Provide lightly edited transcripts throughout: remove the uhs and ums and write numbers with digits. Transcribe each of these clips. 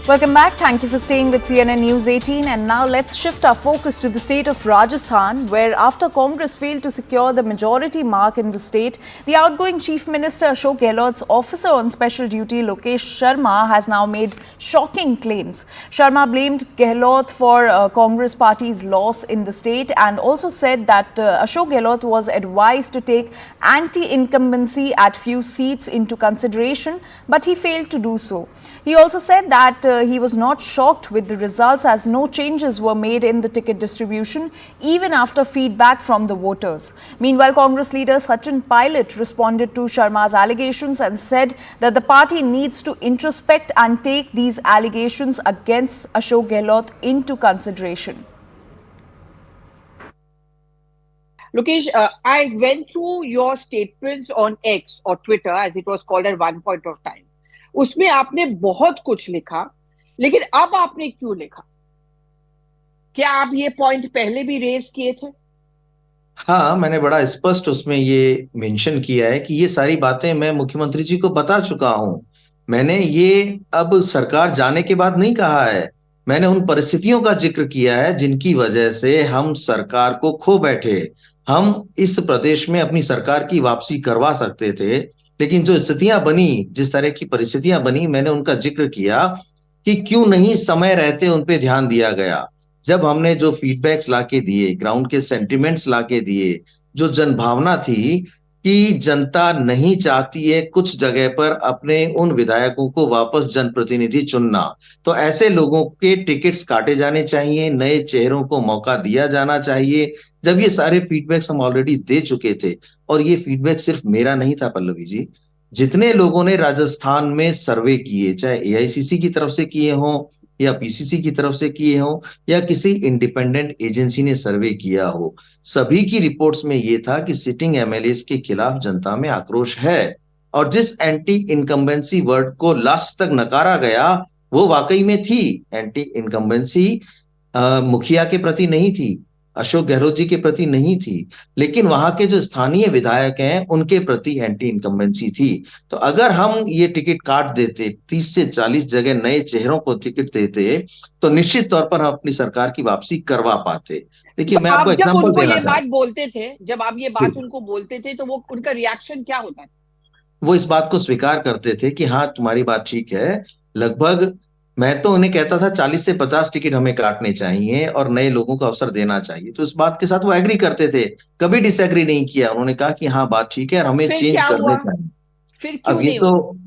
Welcome back. Thank you for staying with CNN News 18. And now let's shift our focus to the state of Rajasthan, where after Congress failed to secure the majority mark in the state, the outgoing Chief Minister Ashok Gehlot's officer on special duty, Lokesh Sharma, has now made shocking claims. Sharma blamed Gehlot for Congress party's loss in the state and also said that Ashok Gehlot was advised to take anti-incumbency at few seats into consideration, but he failed to do so. He also said that he was not shocked with the results as no changes were made in the ticket distribution even after feedback from the voters. Meanwhile, Congress leader Sachin Pilot responded to Sharma's allegations and said that the party needs to introspect and take these allegations against Ashok Gehlot into consideration. Lokesh, I went through your statements on X or Twitter as it was called at one point of time. उसमें आपने बहुत कुछ लिखा, लेकिन अब आपने क्यों लिखा? क्या आप ये पॉइंट पहले भी रेज किए थे? हाँ, मैंने बड़ा स्पष्ट उसमें ये मेंशन किया है कि ये सारी बातें मैं मुख्यमंत्री जी को बता चुका हूं। मैंने ये अब सरकार जाने के बाद नहीं कहा है। मैंने उन परिस्थितियों का जिक्र किया है जिनकी वजह से हम सरकार को खो बैठे। हम इस प्रदेश में अपनी सरकार की वापसी करवा सकते थे, लेकिन जो स्थितियां बनी, जिस तरह की परिस्थितियां बनी, मैंने उनका जिक्र किया कि क्यों नहीं समय रहते उन पे ध्यान दिया गया। जब हमने जो फीडबैक्स लाके दिए, ग्राउंड के सेंटिमेंट्स लाके दिए, जो जनभावना थी कि जनता नहीं चाहती है कुछ जगह पर अपने उन विधायकों को वापस जनप्रतिनिधि चुनना, तो ऐसे लोगों के टिकट्स काटे जाने चाहिए, नए चेहरों को मौका दिया जाना चाहिए। जब ये सारे फीडबैक्स हम ऑलरेडी दे चुके थे, और ये फीडबैक सिर्फ मेरा नहीं था पल्लवी जी, जितने लोगों ने राजस्थान में सर्वे किए, चाहे एआईसीसी की तरफ से किए हों या पीसीसी की तरफ से किए हों या किसी इंडिपेंडेंट एजेंसी ने सर्वे किया हो, सभी की रिपोर्ट्स में ये था कि सिटिंग एमएलएस के खिलाफ जनता में आक्रोश है। और जिस एंटी इनकम्बेंसी वर्ड को लास्ट तक नकारा गया, वो वाकई में थी एंटी इनकम्बेंसी, मुखिया के प्रति नहीं थी, अशोक गहलोत जी के प्रति नहीं थी, लेकिन वहां के जो स्थानीय विधायक हैं उनके प्रति एंटी इनकम्बेंसी थी। तो अगर हम ये टिकट काट देते, 30 से 40 जगह नए चेहरों को टिकट देते, तो निश्चित तौर पर हम अपनी सरकार की वापसी करवा पाते। देखिए, मैं आपको एग्जांपल देना चाहता हूं। बोलते थे, जब आप ये बात उनको बोलते थे, तो वो उनका रिएक्शन क्या होता था? वो इस बात को स्वीकार करते थे कि हाँ, तुम्हारी बात ठीक है। लगभग मैं तो उन्हें कहता था 40 से 50 टिकट हमें काटने चाहिए और नए लोगों को अवसर देना चाहिए, तो इस बात के साथ वो एग्री करते थे, कभी डिसएग्री नहीं किया। उन्होंने कहा कि हाँ, बात ठीक है और हमें चेंज करने चाहिए। फिर क्यों अब नहीं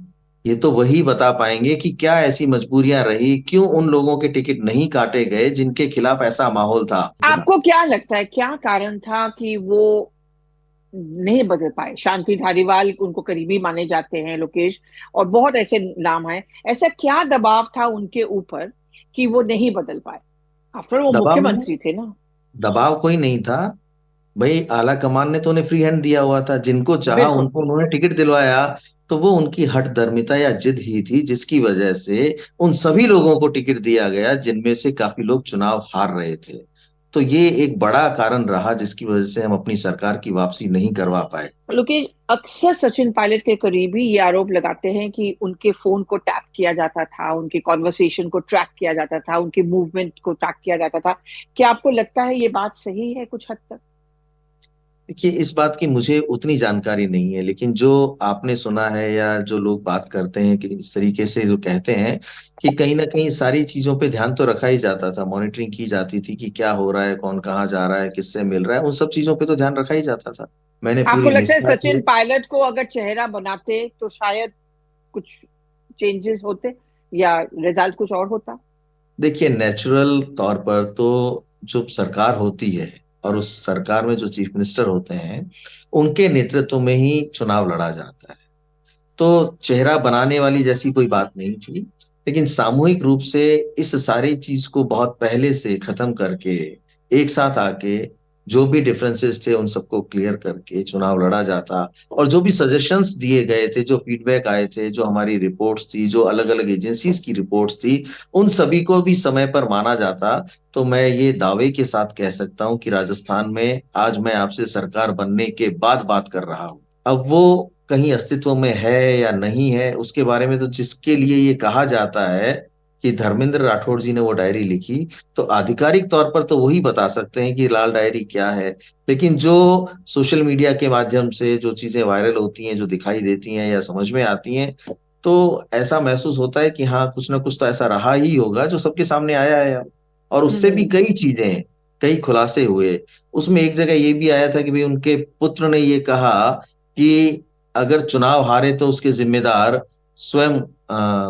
ये तो वही बता पाएंगे कि क्या ऐसी मजबूरियां रही, क्यों उन लोगों के टिकट नहीं काटे गए जिनके खिलाफ ऐसा माहौल था। आपको क्या लगता है, क्या कारण था कि वो नहीं बदल पाए? शांति धारीवाल उनको करीबी माने जाते हैं, लोकेश, और बहुत ऐसे नाम हैं। ऐसा क्या दबाव था उनके ऊपर कि वो नहीं बदल पाए? आफ्टर वो मुख्यमंत्री थे ना। दबाव कोई नहीं था भाई, आला कमान ने तो उन्हें फ्री हैंड दिया हुआ था, जिनको चाहा उनको उन्होंने टिकट दिलवाया। तो वो उनकी हठधर्मिता या जिद ही थी जिसकी वजह से उन सभी लोगों को टिकट दिया गया जिनमें से काफी लोग चुनाव हार रहे थे। तो ये एक बड़ा कारण रहा जिसकी वजह से हम अपनी सरकार की वापसी नहीं करवा पाए। लेकिन अक्सर सचिन पायलट के करीबी ये आरोप लगाते हैं कि उनके फोन को टैप किया जाता था, उनके कॉन्वर्सेशन को ट्रैक किया जाता था, उनके मूवमेंट को ट्रैक किया जाता था। क्या आपको लगता है ये बात सही है कुछ हद तक? देखिए, इस बात की मुझे उतनी जानकारी नहीं है, लेकिन जो आपने सुना है या जो लोग बात करते हैं कि इस तरीके से जो कहते हैं कि कहीं ना कहीं सारी चीजों पे ध्यान तो रखा ही जाता था, मॉनिटरिंग की जाती थी कि क्या हो रहा है, कौन कहाँ जा रहा है, किससे मिल रहा है, उन सब चीजों पे तो ध्यान रखा ही जाता था। मैंने आपको पूरी लगता है निष्ठा सचिन पायलट को अगर चेहरा बनाते तो शायद कुछ चेंजेस होते या रिजल्ट कुछ और होता? देखिए, नेचुरल तौर पर तो जो सरकार होती है और उस सरकार में जो चीफ मिनिस्टर होते हैं, उनके नेतृत्व में ही चुनाव लड़ा जाता है। तो चेहरा बनाने वाली जैसी कोई बात नहीं थी, लेकिन सामूहिक रूप से इस सारी चीज को बहुत पहले से खत्म करके एक साथ आके जो भी डिफरेंसेस थे उन सबको क्लियर करके चुनाव लड़ा जाता। और जो भी सजेशंस दिए गए थे, जो फीडबैक आए थे, जो हमारी रिपोर्ट्स थी, जो अलग अलग एजेंसीज की रिपोर्ट्स थी, उन सभी को भी समय पर माना जाता। तो मैं ये दावे के साथ कह सकता हूं कि राजस्थान में आज मैं आपसे सरकार बनने के बाद बात कर रहा हूं। अब वो कहीं अस्तित्व में है या नहीं है उसके बारे में तो जिसके लिए ये कहा जाता है कि धर्मेंद्र राठौड़ जी ने वो डायरी लिखी, तो आधिकारिक तौर पर तो वही बता सकते हैं कि लाल डायरी क्या है। लेकिन जो सोशल मीडिया के माध्यम से जो चीजें वायरल होती हैं, जो दिखाई देती हैं या समझ में आती हैं, तो ऐसा महसूस होता है कि हाँ, कुछ ना कुछ तो ऐसा रहा ही होगा जो सबके सामने आया है। और उससे भी कई चीजें, कई खुलासे हुए। उसमें एक जगह ये भी आया था कि भाई उनके पुत्र ने ये कहा कि अगर चुनाव हारे तो उसके जिम्मेदार स्वयं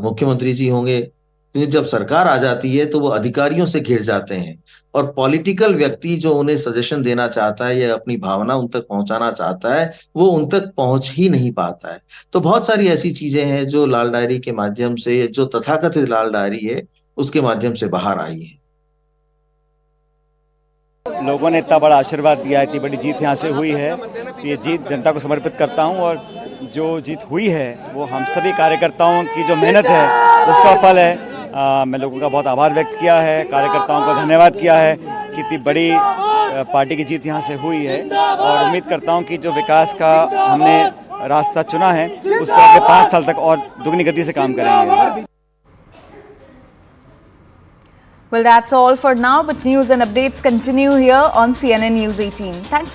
मुख्यमंत्री जी होंगे, क्योंकि जब सरकार आ जाती है तो वो अधिकारियों से घिर जाते हैं, और पॉलिटिकल व्यक्ति जो उन्हें सजेशन देना चाहता है या अपनी भावना उन तक पहुंचाना चाहता है, वो उन तक पहुंच ही नहीं पाता है। तो बहुत सारी ऐसी चीजें हैं जो लाल डायरी के माध्यम से, जो तथाकथित लाल डायरी है, उसके माध्यम से बाहर आई है। लोगों ने इतना बड़ा आशीर्वाद दिया, इतनी बड़ी जीत यहाँ से हुई है, तो ये जीत जनता को समर्पित करता हूँ। और जो जीत हुई है वो हम सभी कार्यकर्ताओं की जो मेहनत है उसका फल है। मैं लोगों का बहुत आभार व्यक्त किया है, कार्यकर्ताओं को धन्यवाद किया है कि इतनी बड़ी पार्टी की जीत यहाँ से हुई है। और उम्मीद करता हूँ कि जो विकास का हमने रास्ता चुना है उस पर अगले 5 साल तक और दुगनी गति से काम करेंगे। Well, that's all for now, but news and updates continue here on CNN News 18. Thanks for